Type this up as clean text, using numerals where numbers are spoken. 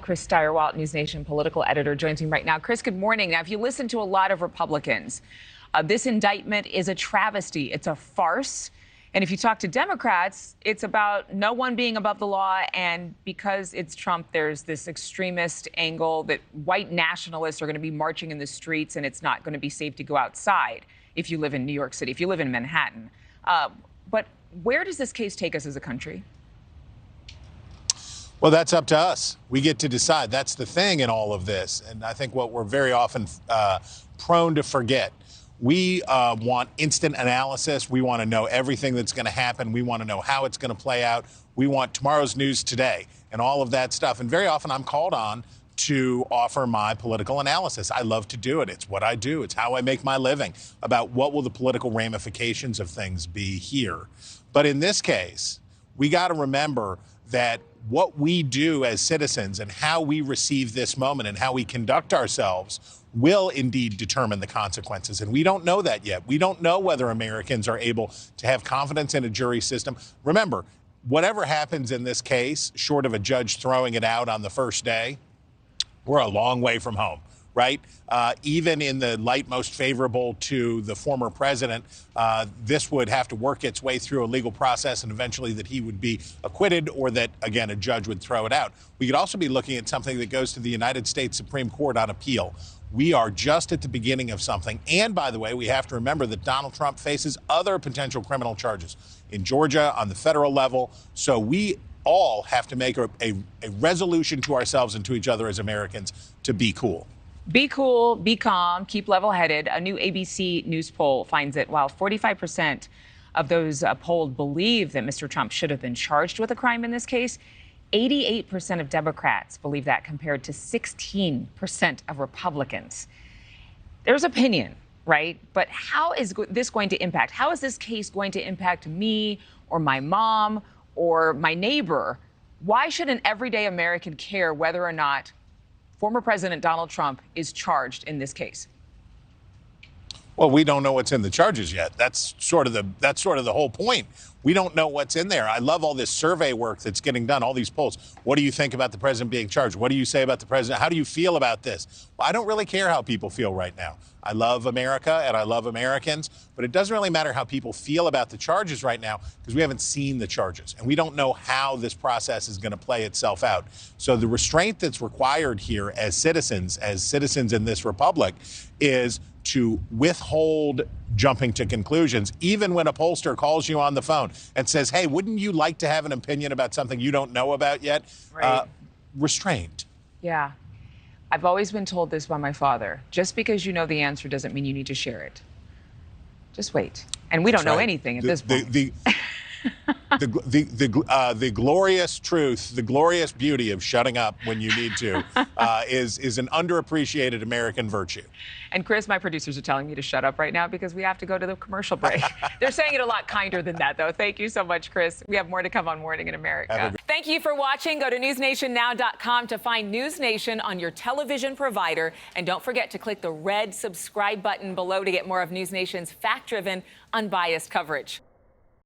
Chris Stirewalt, NewsNation political editor, joins me right now. Chris, good morning. Now, if you listen to a lot of Republicans, this indictment is a travesty. It's a farce. And if you talk to Democrats, it's about no one being above the law. And because it's Trump, there's this extremist angle that white nationalists are going to be marching in the streets, and it's not going to be safe to go outside if you live in New York City, if you live in Manhattan. But where does this case take us as a country? Well, that's up to us. We get to decide. That's the thing in all of this. And I think what we're very often prone to forget. We want instant analysis. We want to know everything that's going to happen. We want to know how it's going to play out. We want tomorrow's news today and all of that stuff. And very often I'm called on to offer my political analysis. I love to do it. It's what I do. It's how I make my living, about what will the political ramifications of things be here. But in this case, we got to remember that what we do as citizens and how we receive this moment and how we conduct ourselves will indeed determine the consequences. And we don't know that yet. We don't know whether Americans are able to have confidence in a jury system. Remember, whatever happens in this case, short of a judge throwing it out on the first day, we're a long way from home, right? Even in the light most favorable to the former president, this would have to work its way through a legal process and eventually that he would be acquitted or that, again, a judge would throw it out. We could also be looking at something that goes to the United States Supreme Court on appeal. We are just at the beginning of something. And by the way, we have to remember that Donald Trump faces other potential criminal charges in Georgia on the federal level. So we all have to make a resolution to ourselves and to each other as Americans to be cool. Be cool, be calm, keep level-headed. A new ABC News poll finds that while 45% of those polled believe that Mr. Trump should have been charged with a crime in this case, 88% of Democrats believe that, compared to 16% of Republicans. There's opinion, right? But how is this going to impact? How is this case going to impact me or my mom or my neighbor? Why should an everyday American care whether or not former President Donald Trump is charged in this case? Well, we don't know what's in the charges yet. That's sort of the whole point. We don't know what's in there. I love all this survey work that's getting done, all these polls. What do you think about the president being charged? What do you say about the president? How do you feel about this? Well, I don't really care how people feel right now. I love America and I love Americans, but it doesn't really matter how people feel about the charges right now because we haven't seen the charges and we don't know how this process is going to play itself out. So the restraint that's required here as citizens in this republic is to withhold jumping to conclusions, even when a pollster calls you on the phone and says, hey, wouldn't you like to have an opinion about something you don't know about yet? Right. Restrained. Yeah. I've always been told this by my father. Just because you know the answer doesn't mean you need to share it. Just wait. And we don't know anything at this point. The glorious truth, the glorious beauty of shutting up when you need to is an underappreciated American virtue. And Chris, my producers are telling me to shut up right now because we have to go to the commercial break. They're saying it a lot kinder than that, though. Thank you so much, Chris. We have more to come on Morning in America. Thank you for watching. Go to newsnationnow.com to find NewsNation on your television provider. And don't forget to click the red subscribe button below to get more of NewsNation's fact-driven, unbiased coverage.